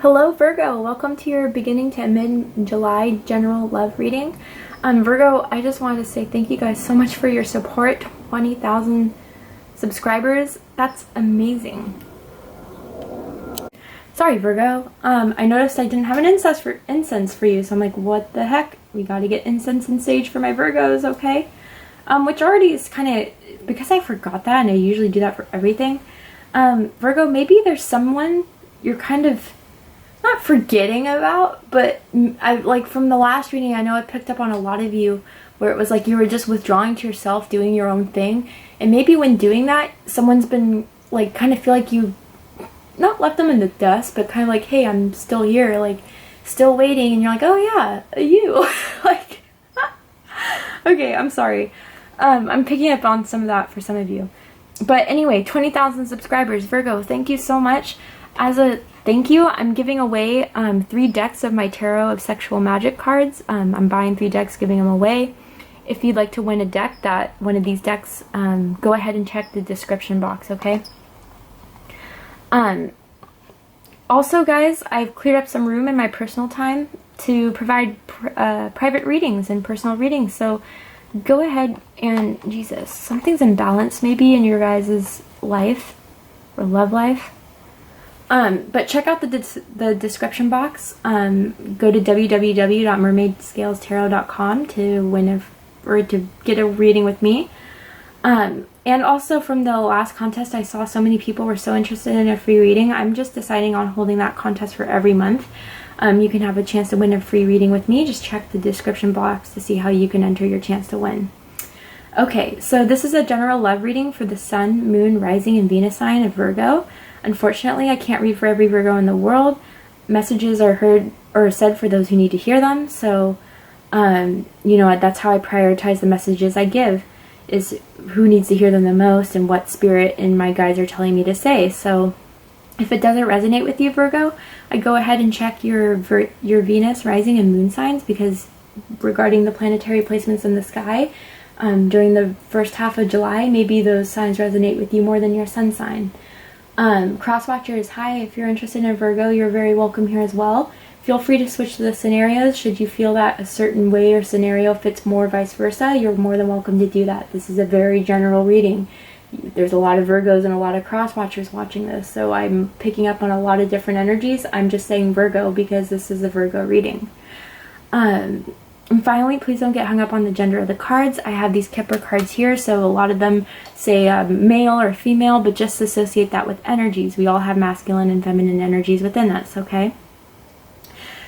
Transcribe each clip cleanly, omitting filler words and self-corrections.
Hello Virgo, welcome to your beginning to mid-July general love reading. Virgo, I just wanted to say thank you guys so much for your support. 20,000 subscribers, that's amazing. Sorry Virgo, I noticed I didn't have an incense for you, so I'm like, what the heck? We gotta get incense and sage for my Virgos, okay? Which already is kind of, because I forgot that and I usually do that for everything. Virgo, maybe there's someone you're kind of not forgetting about, but I like from the last reading, I know I picked up on a lot of you where it was like you were just withdrawing to yourself, doing your own thing, and maybe when doing that, someone's been like kind of feel like you not left them in the dust, but kind of like, hey, I'm still here, like still waiting, and you're like, oh yeah, you like okay, I'm sorry. I'm picking up on some of that for some of you. But anyway, 20,000 subscribers. Virgo, thank you so much. As a thank you, I'm giving away 3 decks of my Tarot of Sexual Magic cards. I'm buying 3 decks, giving them away. If you'd like to win a deck, one of these decks, go ahead and check the description box, okay? Also, guys, I've cleared up some room in my personal time to provide private readings and personal readings, so go ahead and, Jesus, something's imbalanced maybe in your guys' life or love life. But check out the description box. Go to www.mermaidscalestarot.com to win to get a reading with me. And also from the last contest, I saw so many people were so interested in a free reading. I'm just deciding on holding that contest for every month. You can have a chance to win a free reading with me. Just check the description box to see how you can enter your chance to win. Okay, so this is a general love reading for the Sun, Moon, Rising, and Venus sign of Virgo. Unfortunately, I can't read for every Virgo in the world. Messages are heard or said for those who need to hear them. So, you know, that's how I prioritize the messages I give, is who needs to hear them the most and what spirit and my guides are telling me to say. So if it doesn't resonate with you, Virgo, I go ahead and check your Venus, Rising, and Moon signs, because regarding the planetary placements in the sky, during the first half of July, maybe those signs resonate with you more than your sun sign. Crosswatchers, hi, if you're interested in Virgo, you're very welcome here as well. Feel free to switch to the scenarios. Should you feel that a certain way or scenario fits more, vice versa, you're more than welcome to do that. This is a very general reading. There's a lot of Virgos and a lot of crosswatchers watching this, so I'm picking up on a lot of different energies. I'm just saying Virgo because this is a Virgo reading. And finally, please don't get hung up on the gender of the cards. I have these Kipper cards here, so a lot of them say male or female, but just associate that with energies. We all have masculine and feminine energies within us, okay?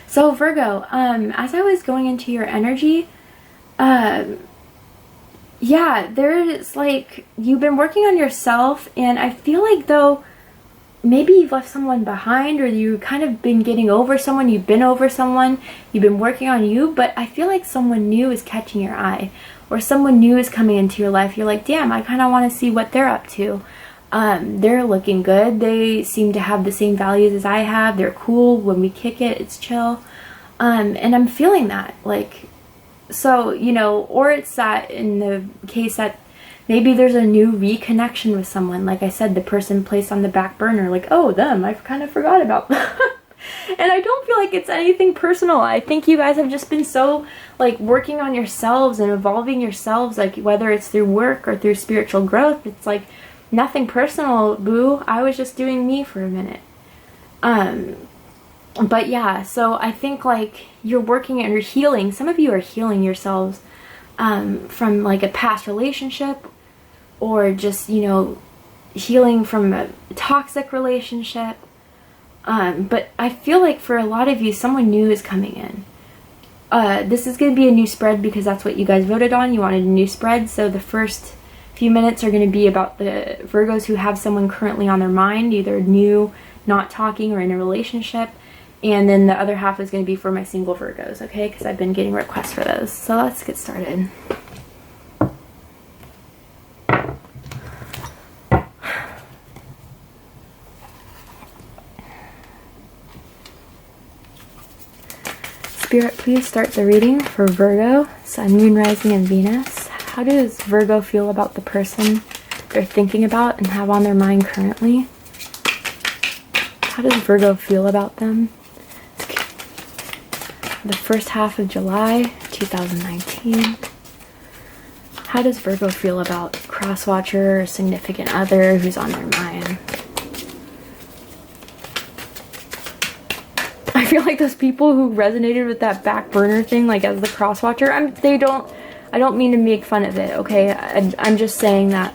So Virgo, as I was going into your energy, yeah, there's like, you've been working on yourself, and I feel like though, maybe you've left someone behind, or you kind of been getting over someone, you've been over someone, you've been working on you, but I feel like someone new is catching your eye, or someone new is coming into your life. You're like, damn, I kind of want to see what they're up to. They're looking good. They seem to have the same values as I have. They're cool. When we kick it, it's chill. And I'm feeling that, like, so, you know, or it's that in the case that maybe there's a new reconnection with someone. Like I said, the person placed on the back burner, like, oh, them, I kind of forgot about them. And I don't feel like it's anything personal. I think you guys have just been so, like, working on yourselves and evolving yourselves, like, whether it's through work or through spiritual growth. It's like nothing personal, boo. I was just doing me for a minute. But yeah, so I think, like, you're working and you're healing. Some of you are healing yourselves from, like, a past relationship, or just, you know, healing from a toxic relationship. But I feel like for a lot of you, someone new is coming in. This is going to be a new spread because that's what you guys voted on. You wanted a new spread. So the first few minutes are going to be about the Virgos who have someone currently on their mind, either new, not talking, or in a relationship. And then the other half is going to be for my single Virgos, okay? Because I've been getting requests for those. So let's get started. Spirit, please start the reading for Virgo, Sun, Moon, Rising, and Venus. How does Virgo feel about the person they're thinking about and have on their mind currently? How does Virgo feel about them? for the first half of July 2019. How does Virgo feel about cross-watcher or significant other who's on their mind? I feel like those people who resonated with that back burner thing, like as the cross-watcher, I don't mean to make fun of it, okay? I'm just saying that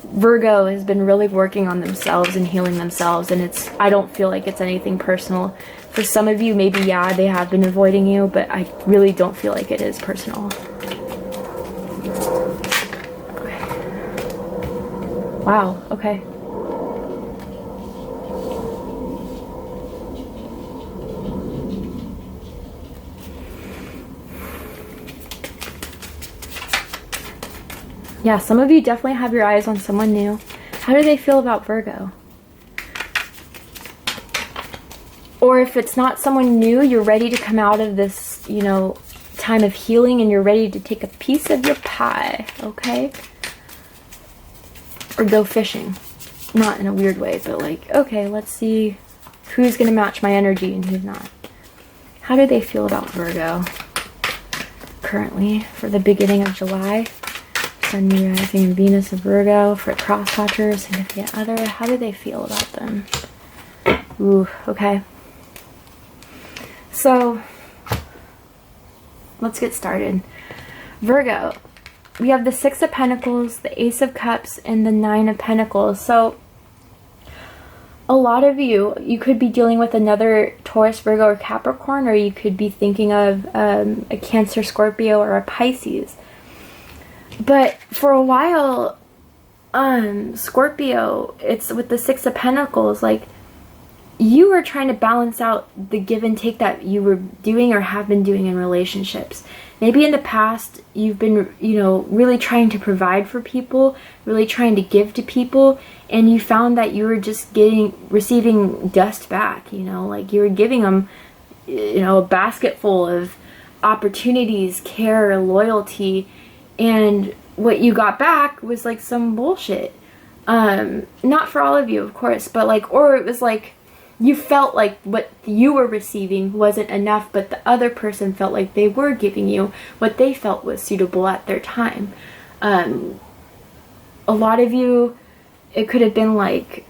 Virgo has been really working on themselves and healing themselves, and I don't feel like it's anything personal. For some of you, maybe, yeah, they have been avoiding you, but I really don't feel like it is personal. Wow, okay. Yeah, some of you definitely have your eyes on someone new. How do they feel about Virgo? Or if it's not someone new, you're ready to come out of this, you know, time of healing and you're ready to take a piece of your pie, okay? Or go fishing. Not in a weird way, but like, okay, let's see who's going to match my energy and who's not. How do they feel about Virgo currently for the beginning of July? Sun, Moon, Rising, and Venus of Virgo for cross-watchers, significant other. How do they feel about them? Ooh, okay. So, let's get started. Virgo, we have the Six of Pentacles, the Ace of Cups, and the Nine of Pentacles. So, a lot of you could be dealing with another Taurus, Virgo, or Capricorn, or you could be thinking of a Cancer, Scorpio, or a Pisces. But for a while, Scorpio, it's with the Six of Pentacles, like, you were trying to balance out the give and take that you were doing or have been doing in relationships. Maybe in the past, you've been, you know, really trying to provide for people, really trying to give to people, and you found that you were just receiving dust back, you know, like you were giving them, you know, a basket full of opportunities, care, loyalty, and what you got back was like some bullshit. Not for all of you, of course, but like, or it was like you felt like what you were receiving wasn't enough, but the other person felt like they were giving you what they felt was suitable at their time. A lot of you, it could have been like,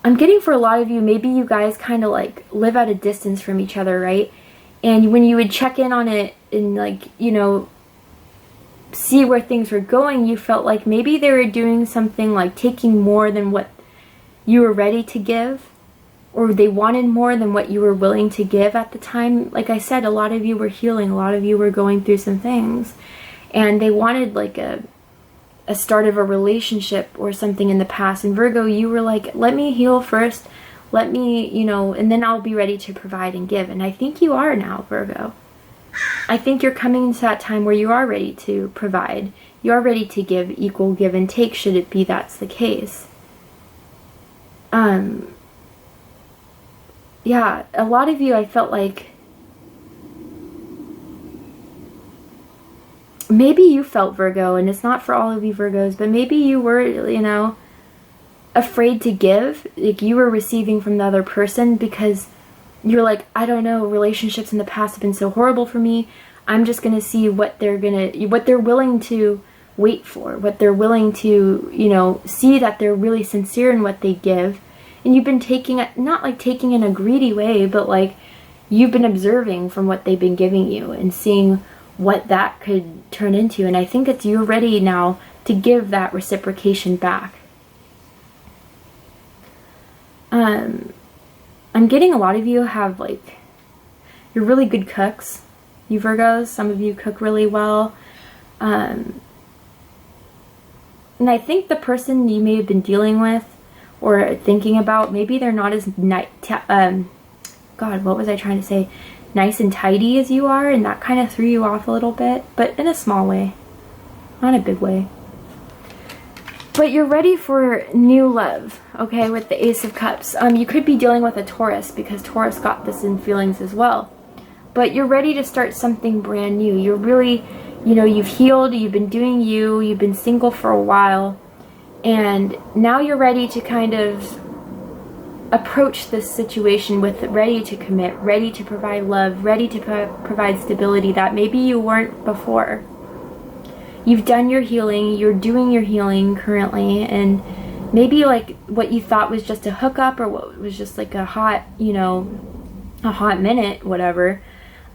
I'm getting for a lot of you, maybe you guys kind of like live at a distance from each other, right? And when you would check in on it and like, you know, see where things were going, you felt like maybe they were doing something like taking more than what you were ready to give, or they wanted more than what you were willing to give at the time. Like I said, a lot of you were healing, a lot of you were going through some things, and they wanted like a start of a relationship or something in the past. And Virgo, you were like, let me heal first. Let me, you know, and then I'll be ready to provide and give. And I think you are now, Virgo. I think you're coming into that time where you are ready to provide. You are ready to give equal give and take, should it be that's the case. Yeah, a lot of you, I felt like maybe you felt, Virgo, and it's not for all of you Virgos, but maybe you were, you know, afraid to give, like you were receiving from the other person because you're like, I don't know, relationships in the past have been so horrible for me. I'm just gonna see what they're willing to wait for, what they're willing to, you know, see that they're really sincere in what they give. And you've been taking it, not like taking in a greedy way, but like you've been observing from what they've been giving you and seeing what that could turn into. And I think that you're ready now to give that reciprocation back. I'm getting a lot of you have like, you're really good cooks, you Virgos. Some of you cook really well. And I think the person you may have been dealing with or thinking about, maybe they're not as God, what was I trying to say? Nice and tidy as you are, and that kind of threw you off a little bit, but in a small way, not a big way. But you're ready for new love, okay, with the Ace of Cups. You could be dealing with a Taurus because Taurus got this in feelings as well. But you're ready to start something brand new. You're really, you know, you've healed, you've been doing you, you've been single for a while, and now you're ready to kind of approach this situation with ready to commit, ready to provide love, ready to provide stability that maybe you weren't before. You've done your healing, you're doing your healing currently, and maybe like what you thought was just a hookup or what was just like a hot, you know, a hot minute, whatever,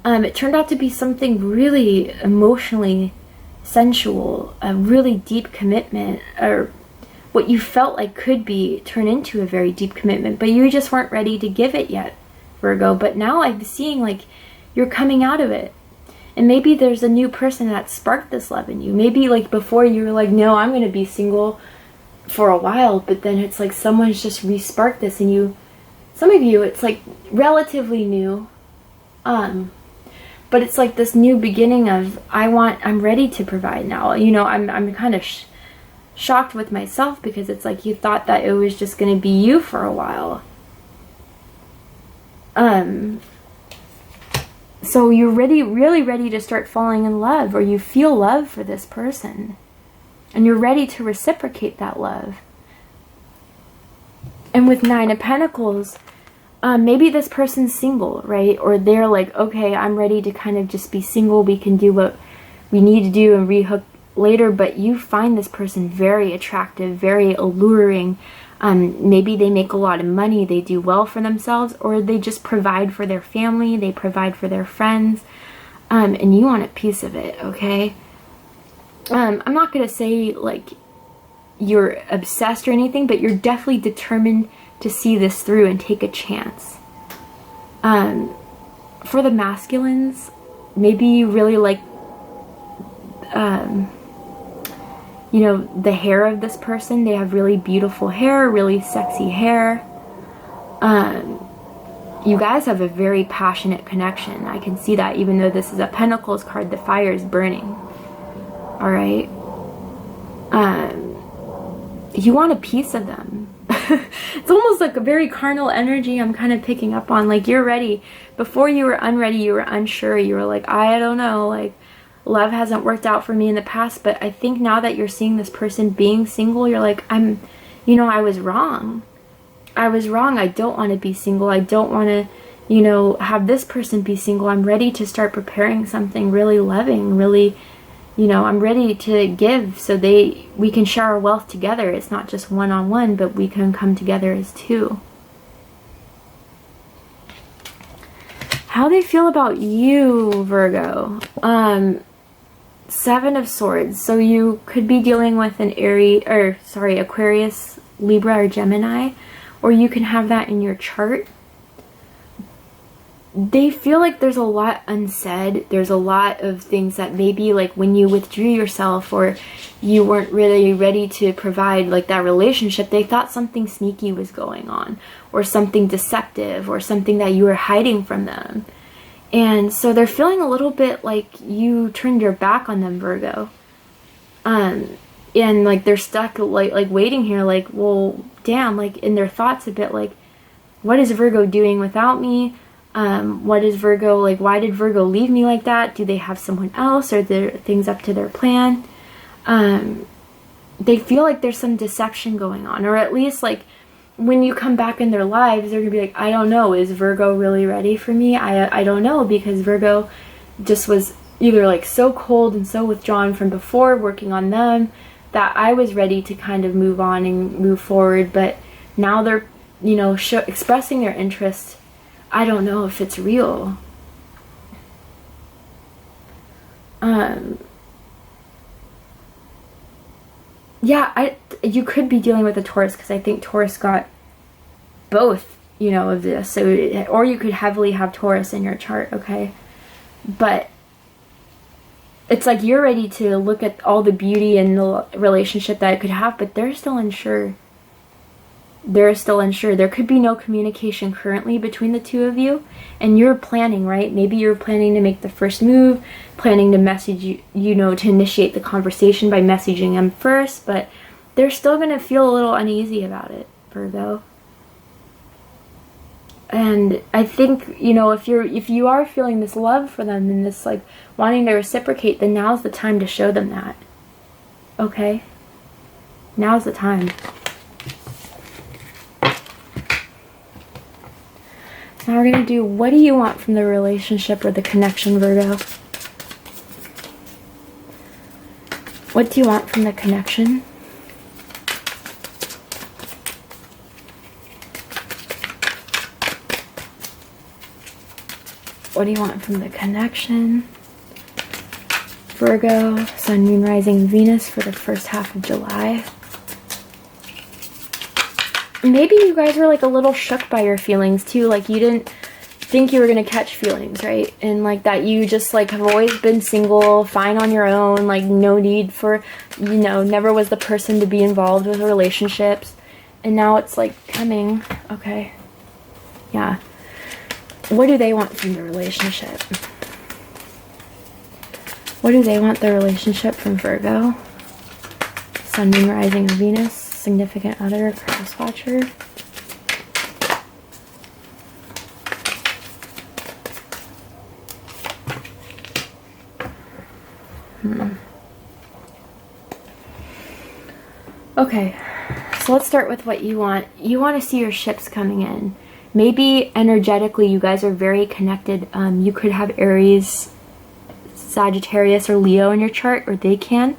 it turned out to be something really emotionally sensual, a really deep commitment, or what you felt like could be turn into a very deep commitment, but you just weren't ready to give it yet, Virgo. But now I'm seeing like you're coming out of it. And maybe there's a new person that sparked this love in you. Maybe like before you were like, no, I'm going to be single for a while, but then it's like someone's just re-sparked this in you. Some of you, it's like relatively new. But it's like this new beginning of, I'm ready to provide now. You know, I'm kind of shocked with myself because it's like you thought that it was just going to be you for a while. So you're really ready to start falling in love, or you feel love for this person. And you're ready to reciprocate that love. And with 9 of Pentacles, maybe this person's single, right? Or they're like, okay, I'm ready to kind of just be single. We can do what we need to do and rehook later. But you find this person very attractive, very alluring. Maybe they make a lot of money, they do well for themselves, or they just provide for their family, they provide for their friends, and you want a piece of it, okay? I'm not going to say, like, you're obsessed or anything, but you're definitely determined to see this through and take a chance. For the masculines, maybe you really like, you know, the hair of this person. They have really beautiful hair, really sexy hair. You guys have a very passionate connection. I can see that, even though this is a Pentacles card, the fire is burning. All right. You want a piece of them. It's almost like a very carnal energy I'm kind of picking up on. Like, you're ready. Before you were unready, you were unsure. You were like, I don't know, like, love hasn't worked out for me in the past. But I think now that you're seeing this person being single, you're like, you know, I was wrong. I was wrong. I don't want to be single. I don't want to, you know, have this person be single. I'm ready to start preparing something really loving, really, you know, I'm ready to give so we can share our wealth together. It's not just one-on-one, but we can come together as two. How they feel about you, Virgo? 7 of Swords. So you could be dealing with an Aquarius, Libra, or Gemini, or you can have that in your chart. They feel like there's a lot unsaid. There's a lot of things that maybe, like, when you withdrew yourself or you weren't really ready to provide, like, that relationship, they thought something sneaky was going on, or something deceptive, or something that you were hiding from them. And so they're feeling a little bit like you turned your back on them, Virgo. And like they're stuck like waiting here, like, well, damn, like in their thoughts a bit like, what is Virgo doing without me? What is Virgo, like, why did Virgo leave me like that? Do they have someone else? Are there things up to their plan? They feel like there's some deception going on, or at least like when you come back in their lives, they're gonna be like, I don't know, is Virgo really ready for me? I don't know, because Virgo just was either like so cold and so withdrawn from before working on them that I was ready to kind of move on and move forward, but now they're, you know, expressing their interest. I don't know if it's real. Yeah, you could be dealing with a Taurus, because I think Taurus got both, you know, of this. So, or you could heavily have Taurus in your chart, okay? But it's like you're ready to look at all the beauty in the relationship that it could have, but they're still unsure. They're still unsure. There could be no communication currently between the two of you, and you're planning, right? Maybe you're planning to make the first move, planning to message you know, to initiate the conversation by messaging them first, but they're still going to feel a little uneasy about it, Virgo. And I think, you know, if you are feeling this love for them and this, like, wanting to reciprocate, then now's the time to show them that. Okay? Now's the time. So now we're going to do, what do you want from the relationship or the connection, Virgo? What do you want from the connection? What do you want from the connection? Virgo, Sun, Moon, Rising, Venus for the first half of July. Maybe you guys were like a little shook by your feelings too. Like you didn't think you were going to catch feelings, right? And like that you just like have always been single, fine on your own, like no need for, you know, never was the person to be involved with relationships. And now it's like coming. Okay. Yeah. What do they want from the relationship? What do they want the relationship from Virgo? Sun, Moon, Rising, Venus, significant other, cross watcher. Okay, so let's start with what you want. You want to see your ships coming in. Maybe energetically you guys are very connected. You could have Aries, Sagittarius, or Leo in your chart, or they can.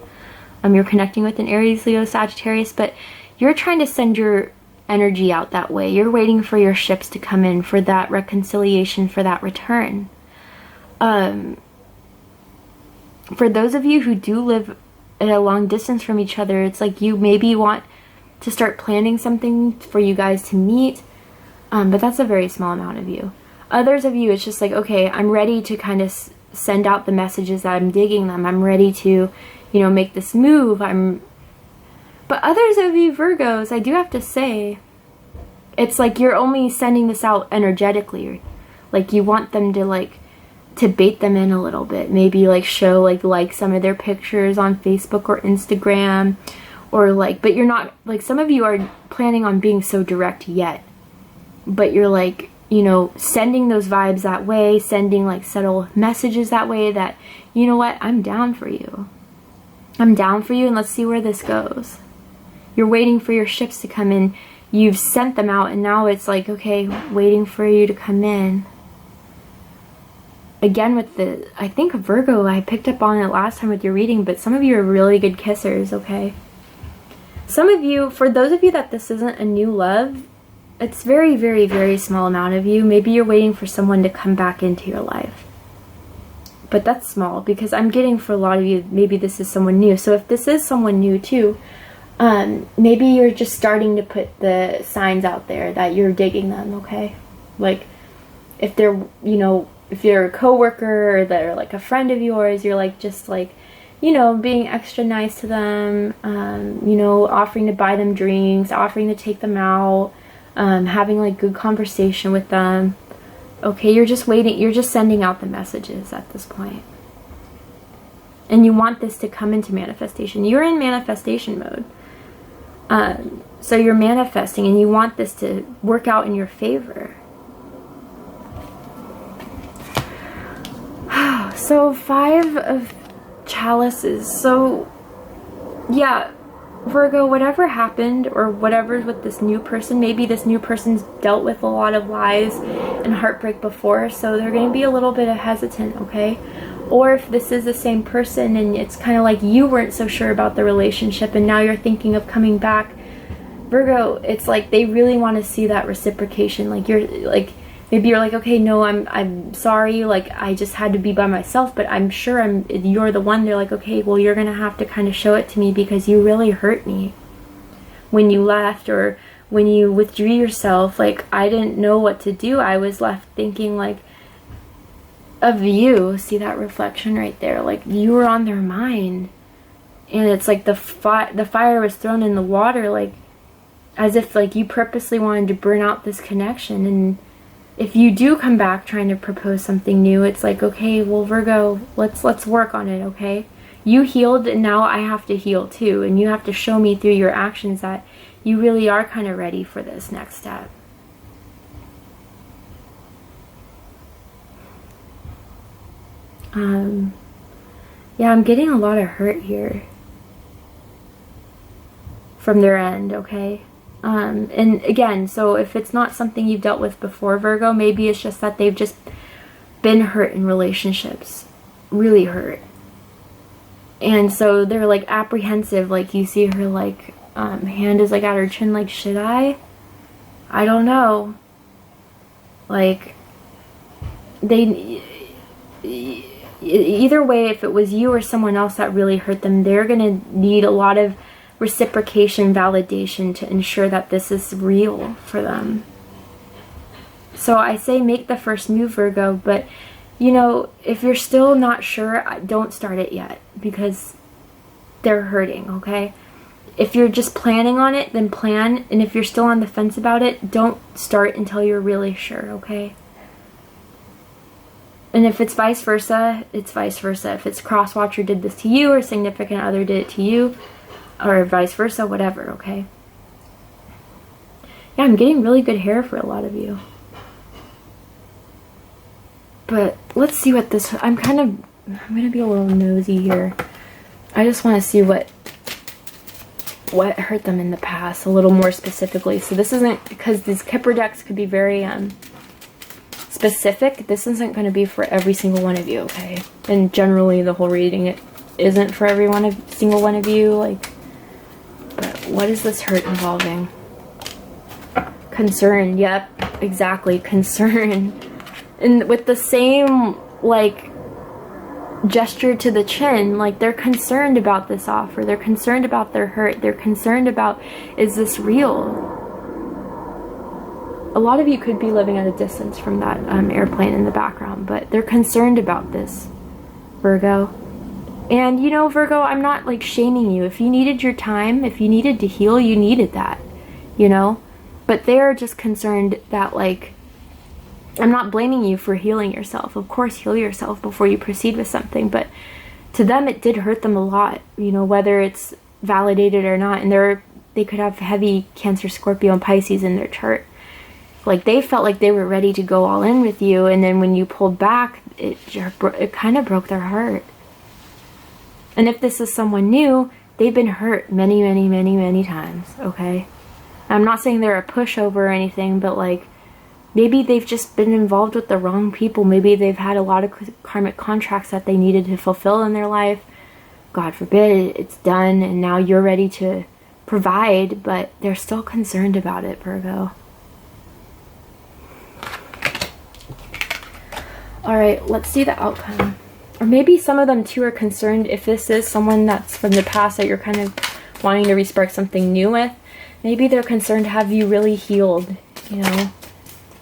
You're connecting with an Aries, Leo, Sagittarius, but you're trying to send your energy out that way. You're waiting for your ships to come in, for that reconciliation, for that return. For those of you who do live at a long distance from each other, it's like you maybe want to start planning something for you guys to meet, but that's a very small amount of you. Others of you, it's just like, okay, I'm ready to kind of send out the messages that I'm digging them. I'm ready to, you know, make this move. But others of you Virgos, I do have to say, it's like you're only sending this out energetically. Like you want them to like, to bait them in a little bit. Maybe like show like some of their pictures on Facebook or Instagram, or like, but you're not, like some of you are planning on being so direct yet, but you're like, you know, sending those vibes that way, sending like subtle messages that way that, you know what, I'm down for you. I'm down for you and let's see where this goes. You're waiting for your ships to come in. You've sent them out and now it's like, okay, waiting for you to come in. Again with the, I think Virgo, I picked up on it last time with your reading, but some of you are really good kissers, okay? Some of you, for those of you that this isn't a new love, it's very, very, very small amount of you. Maybe you're waiting for someone to come back into your life. But that's small because I'm getting for a lot of you, maybe this is someone new. So if this is someone new too, maybe you're just starting to put the signs out there that you're digging them, okay? Like if they're, you know, if you're a coworker or they're like a friend of yours, you're like just like, you know, being extra nice to them, you know, offering to buy them drinks, offering to take them out, having like good conversation with them. Okay, you're just waiting, you're just sending out the messages at this point. And you want this to come into manifestation. You're in manifestation mode. So you're manifesting and you want this to work out in your favor. So 5 of chalices. So yeah, Virgo, whatever happened or whatever's with this new person, maybe this new person's dealt with a lot of lies and heartbreak before, so they're going to be a little bit hesitant, okay? Or if this is the same person and it's kind of like you weren't so sure about the relationship and now you're thinking of coming back, Virgo, it's like they really want to see that reciprocation. Like you're like, maybe you're like, okay, no, I'm sorry, like I just had to be by myself, but I'm sure you're the one. They're like, okay, well, you're gonna have to kind of show it to me because you really hurt me when you left or when you withdrew yourself. Like I didn't know what to do. I was left thinking like of you. See that reflection right there? Like you were on their mind, and it's like the fire was thrown in the water, like as if like you purposely wanted to burn out this connection. And if you do come back trying to propose something new, it's like, okay, well, Virgo, let's work on it, okay? You healed, and now I have to heal too, and you have to show me through your actions that you really are kind of ready for this next step. Yeah, I'm getting a lot of hurt here from their end, okay? And again, so if it's not something you've dealt with before, Virgo, maybe it's just that they've just been hurt in relationships, really hurt. And so they're like apprehensive, like you see her like hand is like at her chin, like should I don't know, like they either way, if it was you or someone else that really hurt them, they're gonna need a lot of reciprocation, validation to ensure that this is real for them. So I say make the first move, Virgo, but you know, if you're still not sure, don't start it yet, because they're hurting, okay? If you're just planning on it, then plan, and if you're still on the fence about it, don't start until you're really sure, okay? And if it's vice versa, it's vice versa. If it's cross-watcher did this to you, or significant other did it to you, or vice versa, whatever, okay? Yeah, I'm getting really good hair for a lot of you. But let's see what this, I'm going to be a little nosy here. I just want to see what hurt them in the past a little more specifically. So this isn't, because these Kipper decks could be very specific. This isn't going to be for every single one of you, okay? And generally the whole reading, it isn't for every single one of you, like, but what is this hurt involving? Concern, yep, exactly, concern. And with the same, like, gesture to the chin, like they're concerned about this offer, they're concerned about their hurt, they're concerned about, is this real? A lot of you could be living at a distance from that airplane in the background, but they're concerned about this, Virgo. And you know, Virgo, I'm not like shaming you. If you needed your time, if you needed to heal, you needed that, you know? But they're just concerned that, like, I'm not blaming you for healing yourself. Of course, heal yourself before you proceed with something. But to them, it did hurt them a lot, you know, whether it's validated or not. And they could have heavy Cancer, Scorpio, and Pisces in their chart. Like, they felt like they were ready to go all in with you. And then when you pulled back, it kind of broke their heart. And if this is someone new, they've been hurt many, many, many, many times, okay? I'm not saying they're a pushover or anything, but like, maybe they've just been involved with the wrong people. Maybe they've had a lot of karmic contracts that they needed to fulfill in their life. God forbid, it's done, and now you're ready to provide, but they're still concerned about it, Virgo. Alright, let's see the outcome. Or maybe some of them too are concerned if this is someone that's from the past that you're kind of wanting to respark something new with. Maybe they're concerned, have you really healed, you know?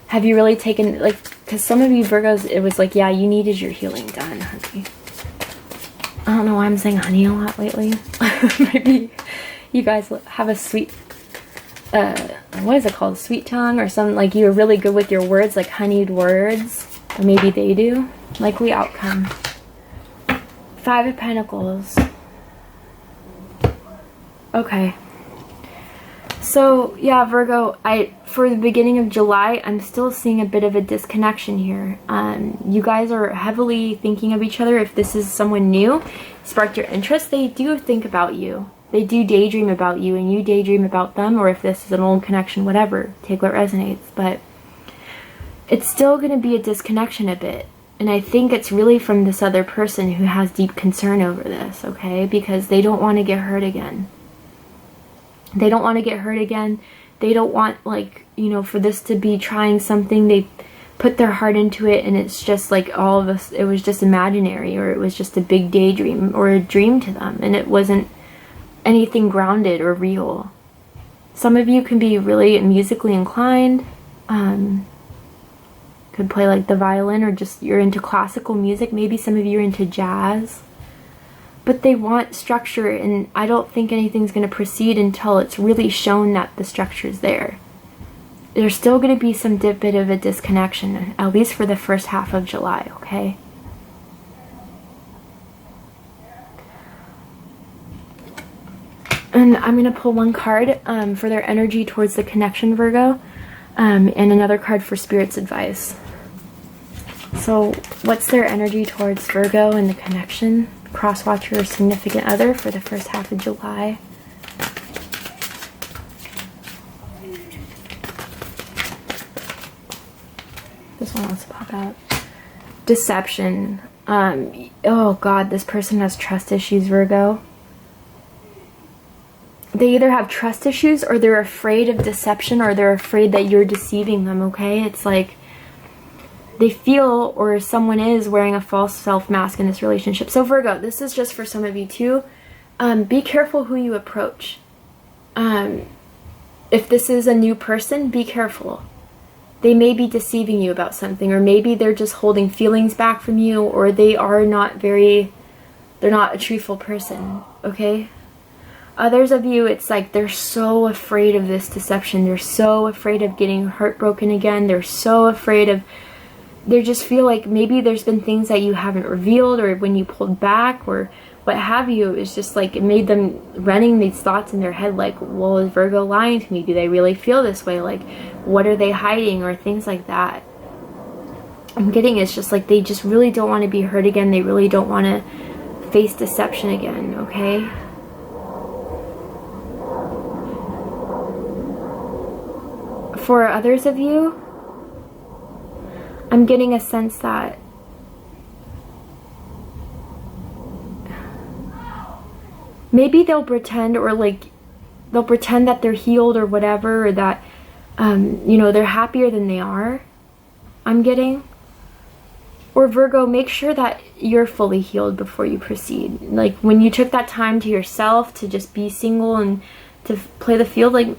Have you really taken, like, because some of you Virgos, it was like, yeah, you needed your healing done, honey. I don't know why I'm saying honey a lot lately. Maybe you guys have a sweet, what is it called? Sweet tongue or something, like you're really good with your words, like honeyed words. Or maybe they do. Likely outcome. 5 of Pentacles. Okay. So, yeah, Virgo, for the beginning of July, I'm still seeing a bit of a disconnection here. You guys are heavily thinking of each other. If this is someone new, sparked your interest, they do think about you. They do daydream about you, and you daydream about them, or if this is an old connection, whatever. Take what resonates. But it's still going to be a disconnection a bit. And I think it's really from this other person who has deep concern over this, okay? Because they don't want to get hurt again. They don't want to get hurt again. They don't want, like, you know, for this to be trying something. They put their heart into it, and it's just like all of us, it was just imaginary, or it was just a big daydream or a dream to them, and it wasn't anything grounded or real. Some of you can be really musically inclined, could play like the violin, or just you're into classical music. Maybe some of you are into jazz. But they want structure, and I don't think anything's going to proceed until it's really shown that the structure's there. There's still going to be some bit of a disconnection, at least for the first half of July, okay? And I'm going to pull one card for their energy towards the connection, Virgo, and another card for Spirit's advice. So what's their energy towards Virgo and the connection? Crosswatcher or significant other for the first half of July. This one wants to pop out. Deception. Oh God, this person has trust issues, Virgo. They either have trust issues or they're afraid of deception or they're afraid that you're deceiving them, okay? It's like they feel, or someone is wearing a false self mask in this relationship. So Virgo, this is just for some of you too. Be careful who you approach. If this is a new person, be careful. They may be deceiving you about something, or maybe they're just holding feelings back from you, or they are not they're not a truthful person, okay? Others of you, it's like they're so afraid of this deception. They're so afraid of getting heartbroken again. They're so afraid of, they just feel like maybe there's been things that you haven't revealed, or when you pulled back, or what have you. It's just like it made them running these thoughts in their head like, well, is Virgo lying to me? Do they really feel this way? Like, what are they hiding? Or things like that. I'm getting it's just like they just really don't want to be hurt again. They really don't want to face deception again, okay? For others of you, I'm getting a sense that maybe they'll pretend, or like they'll pretend that they're healed or whatever, or that you know, they're happier than they are. I'm getting. Or Virgo, make sure that you're fully healed before you proceed. Like when you took that time to yourself to just be single and to play the field, like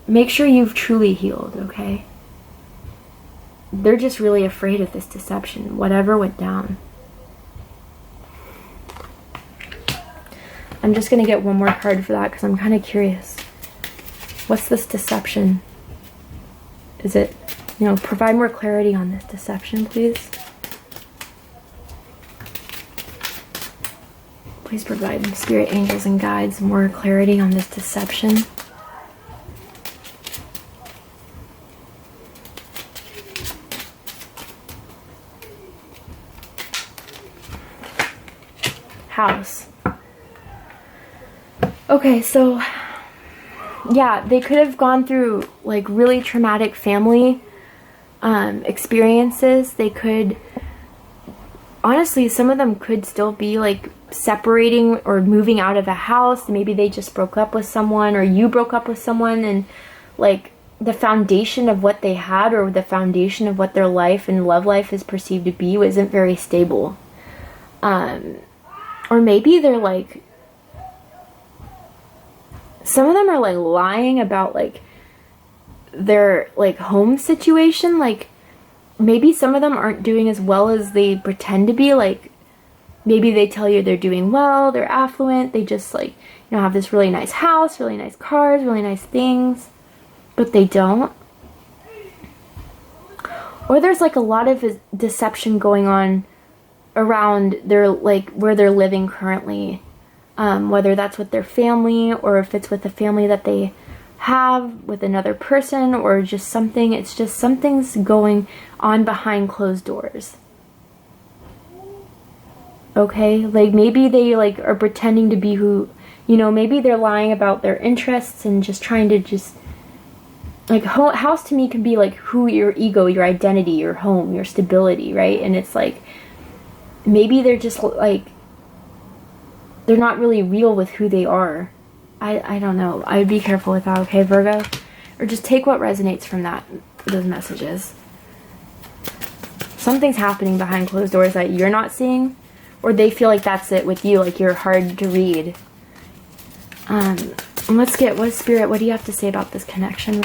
make sure you've truly healed, okay? They're just really afraid of this deception, whatever went down. I'm just going to get one more card for that because I'm kind of curious. What's this deception? Is it, you know, provide more clarity on this deception, please? Please provide spirit, angels, and guides more clarity on this deception. House. Okay, so yeah, they could have gone through like really traumatic family experiences. They could, honestly, some of them could still be like separating or moving out of a house. Maybe they just broke up with someone, or you broke up with someone, and like the foundation of what they had, or the foundation of what their life and love life is perceived to be, isn't very stable. Or maybe they're like, some of them are like lying about like their like home situation. Like maybe some of them aren't doing as well as they pretend to be. Like maybe they tell you they're doing well, they're affluent, they just like, you know, have this really nice house, really nice cars, really nice things, but they don't. Or there's like a lot of deception going on around their, like, where they're living currently, whether that's with their family, or if it's with a family that they have with another person, or just something. It's just something's going on behind closed doors, okay? Like maybe they like are pretending to be who, you know, maybe they're lying about their interests and just trying to just, like, house to me can be like who, your ego, your identity, your home, your stability, right? And it's like maybe they're just like, they're not really real with who they are. I don't know. I would be careful with that, okay, Virgo? Or just take what resonates from that, those messages. Something's happening behind closed doors that you're not seeing, or they feel like that's it with you, like you're hard to read. And let's get, what Spirit, what do you have to say about this connection in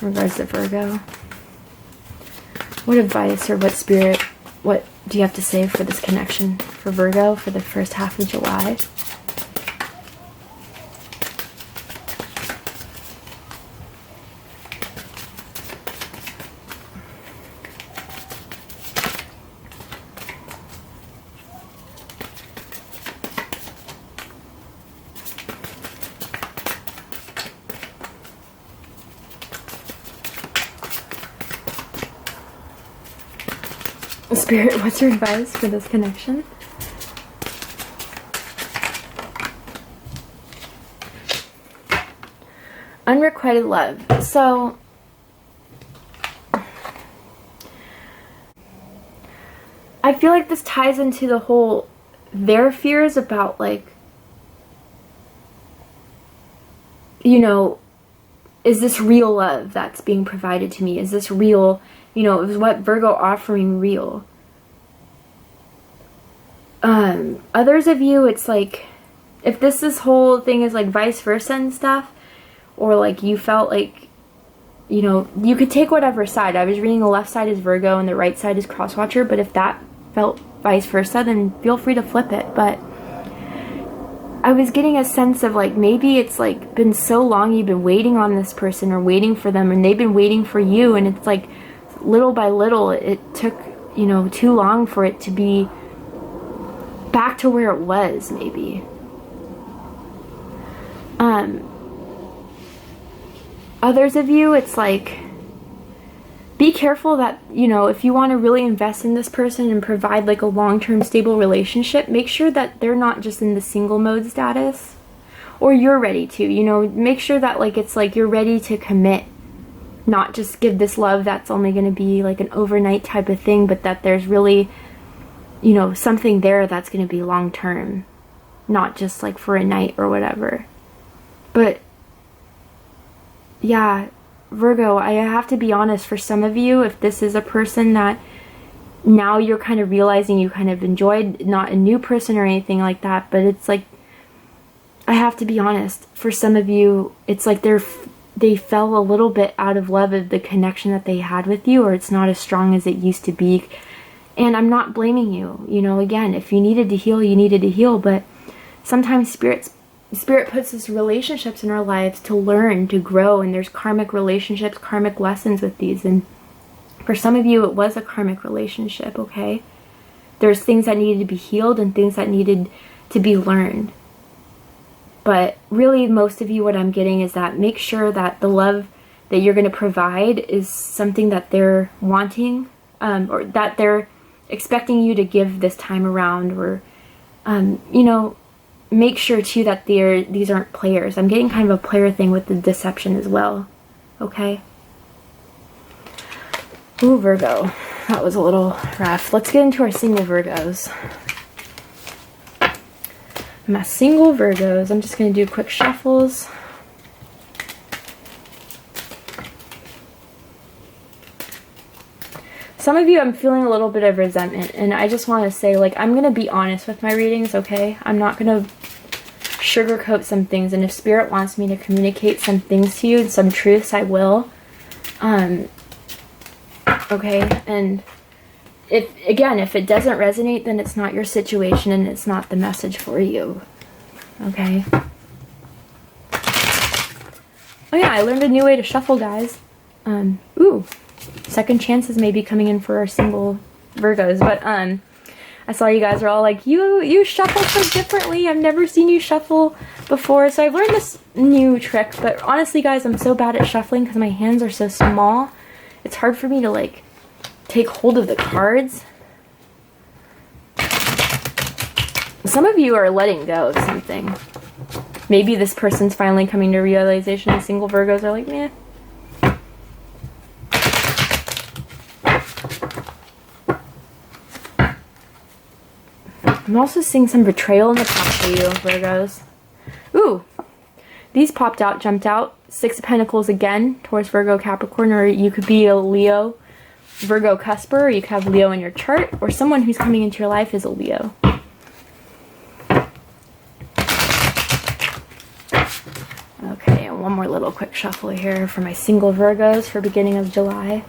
regards to Virgo? What advice, or what Spirit, what do you have to say for this connection for Virgo for the first half of July? Spirit, what's your advice for this connection? Unrequited love. So I feel like this ties into the whole, their fears about, like, you know, is this real love that's being provided to me? Is this real? You know, is what Virgo offering real? Others of you, it's like, if this whole thing is like vice versa and stuff, or like you felt like, you know, you could take whatever side. I was reading the left side is Virgo and the right side is Crosswatcher, but if that felt vice versa, then feel free to flip it. But I was getting a sense of like, maybe it's like been so long you've been waiting on this person or waiting for them, and they've been waiting for you, and it's like little by little it took, you know, too long for it to be back to where it was, maybe. Others of you, it's like, be careful that, you know, if you want to really invest in this person and provide like a long-term stable relationship, make sure that they're not just in the single mode status, or you're ready to, you know, make sure that like it's like you're ready to commit, not just give this love that's only going to be like an overnight type of thing, but that there's really, you know, something there that's going to be long-term, not just like for a night or whatever. But yeah, Virgo, I have to be honest, for some of you, if this is a person that now you're kind of realizing you kind of enjoyed, not a new person or anything like that, but it's like, I have to be honest, for some of you, it's like they fell a little bit out of love of the connection that they had with you, or it's not as strong as it used to be. And I'm not blaming you. You know, again, if you needed to heal, you needed to heal, but sometimes Spirit puts us relationships in our lives to learn, to grow, and there's karmic relationships, karmic lessons with these. And for some of you, it was a karmic relationship, okay? There's things that needed to be healed and things that needed to be learned. But really, most of you, what I'm getting is that make sure that the love that you're going to provide is something that they're wanting, or that they're expecting you to give this time around, or, you know, make sure too that these aren't players. I'm getting kind of a player thing with the deception as well. Okay? Ooh, Virgo. That was a little rough. Let's get into our single Virgos. My single Virgos. I'm just going to do quick shuffles. Some of you, I'm feeling a little bit of resentment, and I just want to say, like, I'm going to be honest with my readings, okay? I'm not going to sugarcoat some things, and if Spirit wants me to communicate some things to you, some truths, I will. Okay, and if it doesn't resonate, then it's not your situation, and it's not the message for you. Okay? Oh yeah, I learned a new way to shuffle, guys. Ooh. Second chances may be coming in for our single Virgos, but I saw you guys are all like, you shuffle so differently. I've never seen you shuffle before, so I've learned this new trick. But honestly, guys, I'm so bad at shuffling because my hands are so small. It's hard for me to like take hold of the cards. Some of you are letting go of something. Maybe this person's finally coming to realization, and single Virgos are like, meh. I'm also seeing some betrayal in the past for you, Virgos. Ooh, these popped out, jumped out. Six of Pentacles again, Taurus, Virgo, Capricorn, or you could be a Leo, Virgo cusper, or you could have Leo in your chart, or someone who's coming into your life is a Leo. Okay, and one more little quick shuffle here for my single Virgos for beginning of July.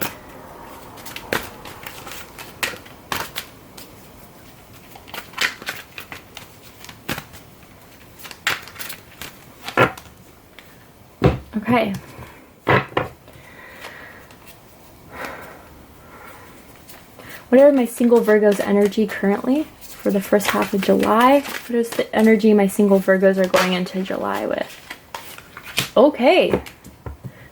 Okay. What are my single Virgos energy currently for the first half of July? What is the energy my single Virgos are going into July with? Okay.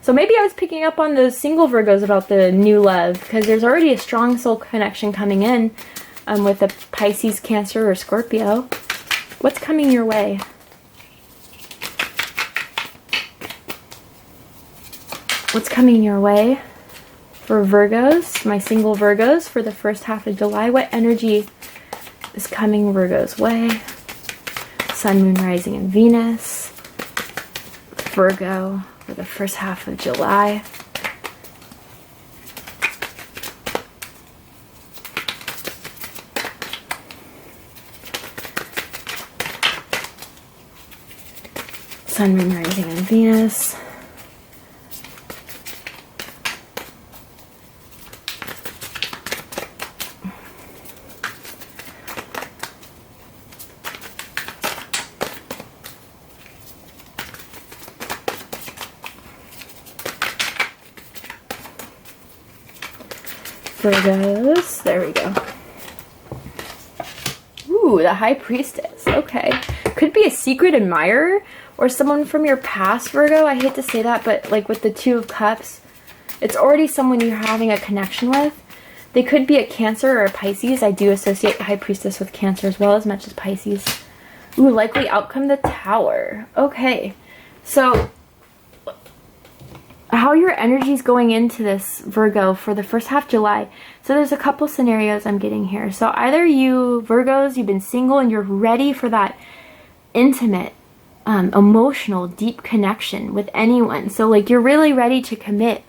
So maybe I was picking up on those single Virgos about the new love, because there's already a strong soul connection coming in with a Pisces, Cancer, or Scorpio. What's coming your way? What's coming your way? For Virgos, my single Virgos, for the first half of July, what energy is coming Virgo's way? Sun, Moon, Rising, and Venus. Virgo for the first half of July. Sun, Moon, Rising, and Venus. Virgos, there we go. Ooh, the High Priestess, okay. Could be a secret admirer or someone from your past, Virgo. I hate to say that, but like with the Two of Cups, it's already someone you're having a connection with. They could be a Cancer or a Pisces. I do associate High Priestess with Cancer as well, as much as Pisces. Ooh, likely outcome, the Tower. Okay, so how your energy is going into this, Virgo, for the first half July. So there's a couple scenarios I'm getting here. So either you, Virgos, you've been single and you're ready for that intimate, emotional, deep connection with anyone. So like you're really ready to commit.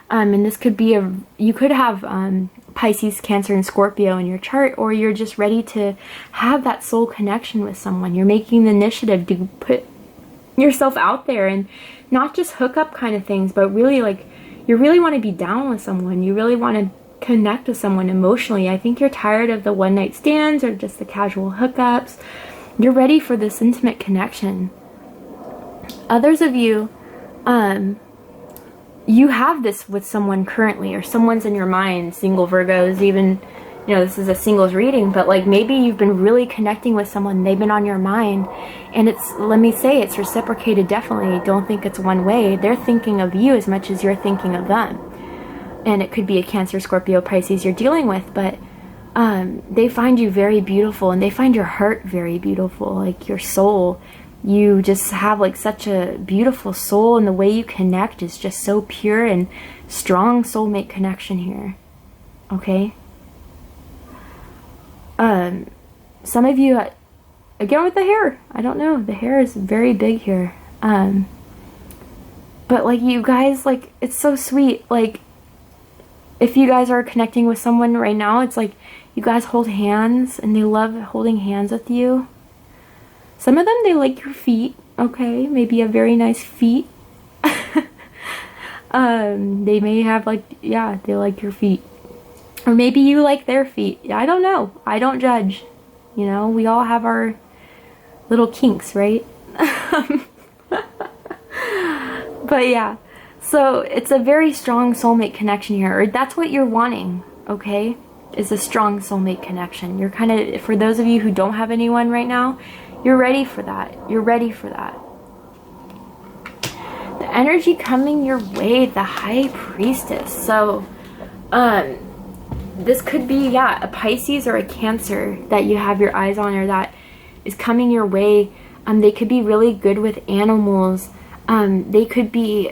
And this could be you could have Pisces, Cancer, and Scorpio in your chart, or you're just ready to have that soul connection with someone. You're making the initiative to put yourself out there and not just hook up kind of things, but really like you really want to be down with someone. You really want to connect with someone emotionally. I think you're tired of the one night stands or just the casual hookups. You're ready for this intimate connection. Others of you, you have this with someone currently, or someone's in your mind, single Virgos, even, you know, this is a singles reading, but like maybe you've been really connecting with someone, they've been on your mind, and it's, let me say, it's reciprocated definitely. Don't think it's one way. They're thinking of you as much as you're thinking of them. And it could be a Cancer, Scorpio, Pisces you're dealing with, but they find you very beautiful, and they find your heart very beautiful, like your soul. You just have like such a beautiful soul, and the way you connect is just so pure and strong soulmate connection here. Okay? Some of you, again with the hair, I don't know, the hair is very big here. But like you guys, like it's so sweet. Like if you guys are connecting with someone right now, it's like you guys hold hands and they love holding hands with you. Some of them, they like your feet, okay? Maybe a very nice feet. They may have like, yeah, they like your feet. Or maybe you like their feet. I don't know. I don't judge. You know, we all have our little kinks, right? But yeah, so it's a very strong soulmate connection here. Or that's what you're wanting, okay? Is a strong soulmate connection. You're kind of, for those of you who don't have anyone right now, you're ready for that. You're ready for that. The energy coming your way, the High Priestess. So, this could be, yeah, a Pisces or a Cancer that you have your eyes on, or that is coming your way. They could be really good with animals. They could be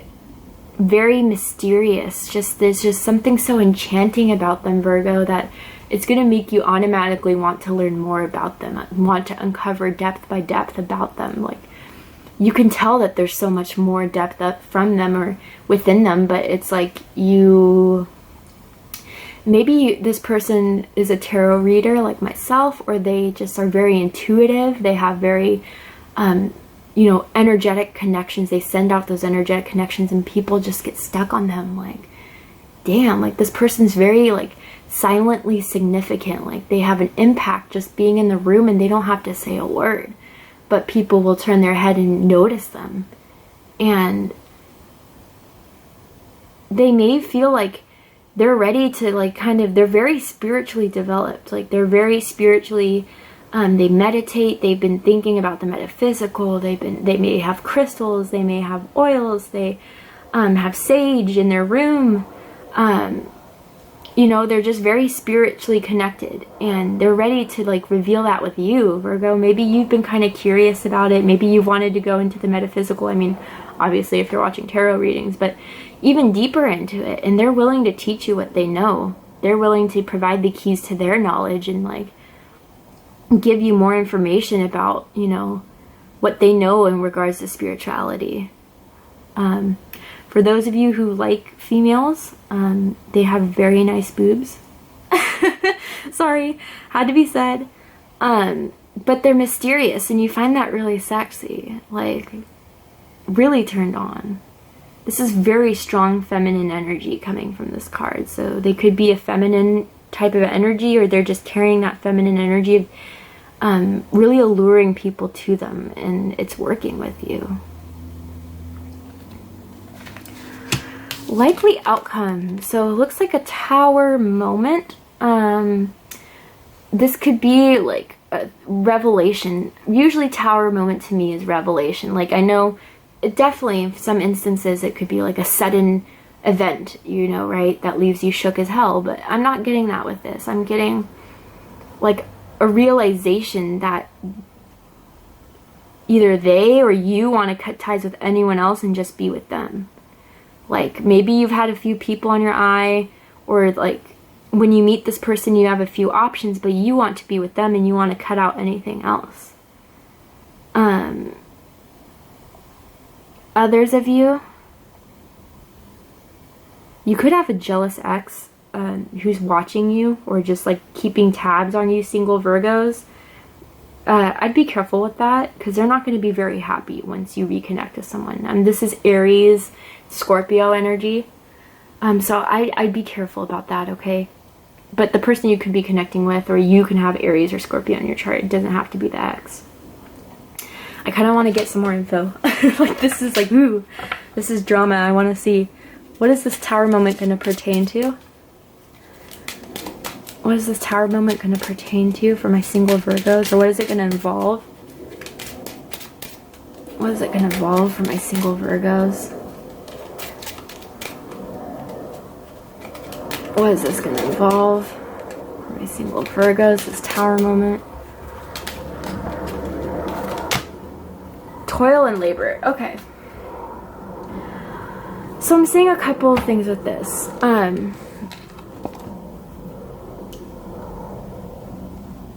very mysterious. There's just something so enchanting about them, Virgo, that it's going to make you automatically want to learn more about them, want to uncover depth by depth about them. Like, you can tell that there's so much more depth up from them or within them, but it's like maybe this person is a tarot reader like myself, or they just are very intuitive. They have very, you know, energetic connections. They send out those energetic connections and people just get stuck on them. Like, damn, like this person's very like silently significant. Like they have an impact just being in the room and they don't have to say a word, but people will turn their head and notice them. And they may feel like they're ready to like kind of, they're very spiritually developed. Like they're very spiritually, they meditate, they've been thinking about the metaphysical, they may have crystals, they may have oils, they have sage in their room. You know, they're just very spiritually connected, and they're ready to like reveal that with you, Virgo. Maybe you've been kind of curious about it. Maybe you've wanted to go into the metaphysical. I mean, obviously if you're watching tarot readings, but even deeper into it, and they're willing to teach you what they know. They're willing to provide the keys to their knowledge and like give you more information about, you know, what they know in regards to spirituality. For those of you who like females, they have very nice boobs. Sorry, had to be said. But they're mysterious, and you find that really sexy, like really turned on. This is very strong feminine energy coming from this card. So they could be a feminine type of energy, or they're just carrying that feminine energy of really alluring people to them, and it's working with you. Likely outcome. So it looks like a tower moment. This could be like a revelation. Usually tower moment to me is revelation. Like I know definitely in some instances it could be like a sudden event, you know, right? That leaves you shook as hell. But I'm not getting that with this. I'm getting like a realization that either they or you want to cut ties with anyone else and just be with them. Like maybe you've had a few people on your eye, or like when you meet this person you have a few options, but you want to be with them and you want to cut out anything else. Others of you, you could have a jealous ex who's watching you or just like keeping tabs on you, single Virgos. I'd be careful with that, because they're not going to be very happy once you reconnect with someone. This is Aries, Scorpio energy. So I'd be careful about that, okay? But the person you could be connecting with, or you can have Aries or Scorpio in your chart. It doesn't have to be the ex. I kind of want to get some more info. Like this is like, ooh, this is drama. I want to see, what is this tower moment going to pertain to? What is this tower moment going to pertain to for my single Virgos? Or what is it going to involve? What is it going to involve for my single Virgos? What is this going to involve for my single Virgos, this tower moment? Toil and labor. Okay. So I'm seeing a couple of things with this.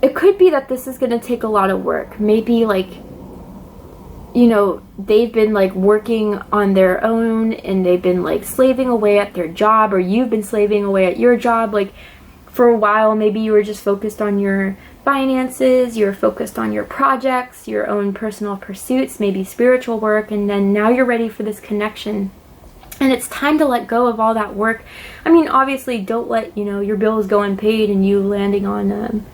It could be that this is going to take a lot of work. Maybe like, you know, they've been like working on their own and they've been like slaving away at their job, or you've been slaving away at your job. Like for a while, maybe you were just focused on your finances, you're focused on your projects, your own personal pursuits, maybe spiritual work, and then now you're ready for this connection. And it's time to let go of all that work. I mean, obviously, don't let, you know, your bills go unpaid and you landing on,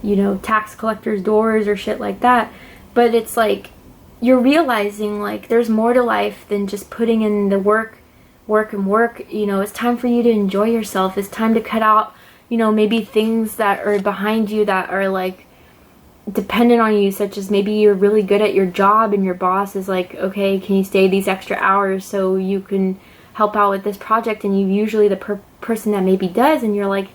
you know, tax collectors' doors or shit like that. But it's like, you're realizing, like, there's more to life than just putting in the work. You know, it's time for you to enjoy yourself. It's time to cut out, you know, maybe things that are behind you that are, like, dependent on you, such as maybe you're really good at your job and your boss is like, okay, can you stay these extra hours so you can help out with this project, and you usually the person that maybe does, and you're like,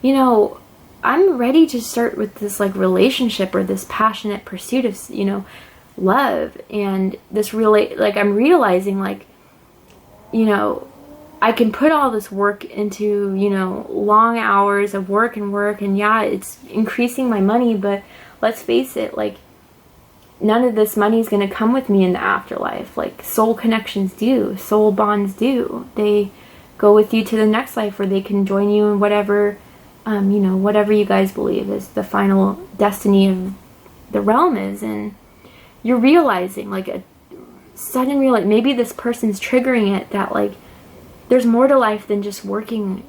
you know, I'm ready to start with this like relationship or this passionate pursuit of, you know, love, and this really, like, I'm realizing, like, you know, I can put all this work into, you know, long hours of work, and yeah, it's increasing my money, but let's face it, like, none of this money is going to come with me in the afterlife. Like, soul connections do, soul bonds do. They go with you to the next life, or they can join you in whatever, you know, whatever you guys believe is the final destiny of the realm is. And you're realizing, like, a sudden realize, maybe this person's triggering it, that, like, there's more to life than just working,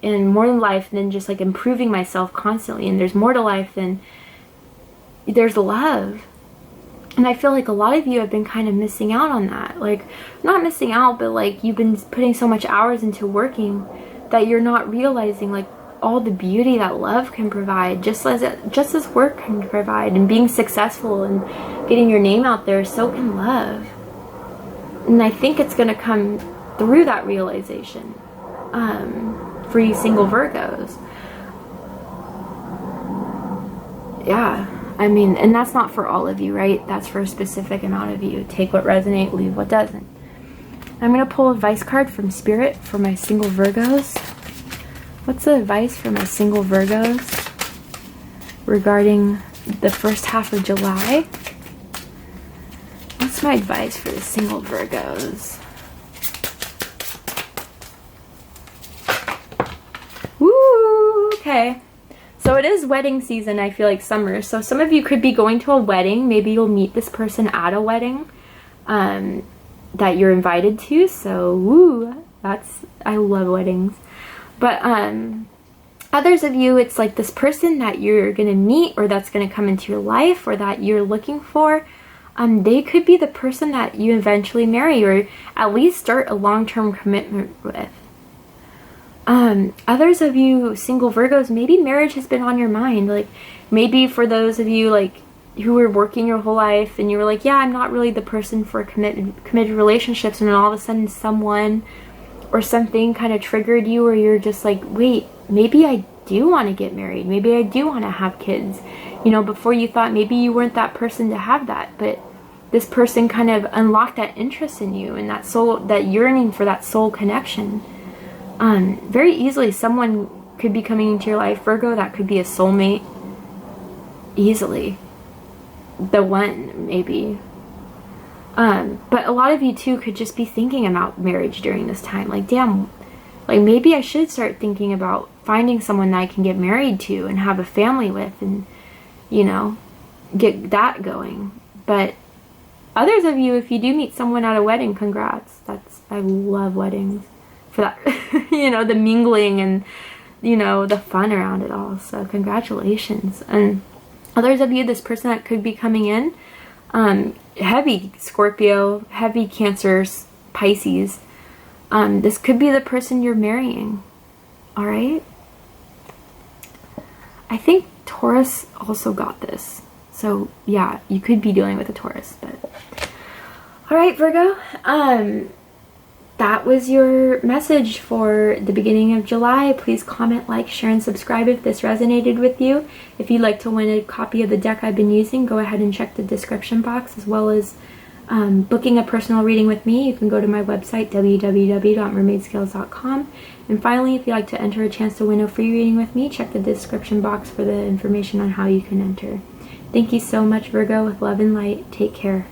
and more to life than just, like, improving myself constantly, and there's more to life than, there's love. And I feel like a lot of you have been kind of missing out on that. Like, not missing out, but, like, you've been putting so much hours into working that you're not realizing, like, all the beauty that love can provide, just as work can provide, and being successful and getting your name out there, so can love. And I think it's going to come through that realization for you single Virgos. Yeah, I mean, and that's not for all of you, right? That's for a specific amount of you. Take what resonates, leave what doesn't. I'm going to pull advice card from Spirit for my single Virgos. What's the advice for my single Virgos regarding the first half of July? What's my advice for the single Virgos? Woo! Okay. So it is wedding season, I feel like summer. So some of you could be going to a wedding. Maybe you'll meet this person at a wedding that you're invited to. So, woo! I love weddings. But others of you, it's like this person that you're going to meet or that's going to come into your life or that you're looking for. They could be the person that you eventually marry or at least start a long-term commitment with. Others of you single Virgos, maybe marriage has been on your mind. Like maybe for those of you like who were working your whole life and you were like, yeah, I'm not really the person for committed relationships, and then all of a sudden someone or something kind of triggered you, or you're just like, wait, maybe I do want to get married. Maybe I do want to have kids. You know, before you thought maybe you weren't that person to have that, but this person kind of unlocked that interest in you and that soul, that yearning for that soul connection. Very easily someone could be coming into your life, Virgo, that could be a soulmate. Easily. The one, maybe. But a lot of you too could just be thinking about marriage during this time. Like, damn, like maybe I should start thinking about finding someone that I can get married to and have a family with and, you know, get that going. But others of you, if you do meet someone at a wedding, congrats. I love weddings for that. You know, the mingling and, you know, the fun around it all. So congratulations. And others of you, this person that could be coming in, heavy Scorpio, heavy Cancers, Pisces. This could be the person you're marrying. All right. I think Taurus also got this. So yeah, you could be dealing with a Taurus, but all right, Virgo. That was your message for the beginning of July. Please comment, like, share, and subscribe if this resonated with you. If you'd like to win a copy of the deck I've been using, go ahead and check the description box, as well as booking a personal reading with me. You can go to my website, www.mermaidscales.com. And finally, if you'd like to enter a chance to win a free reading with me, check the description box for the information on how you can enter. Thank you so much, Virgo. With love and light, take care.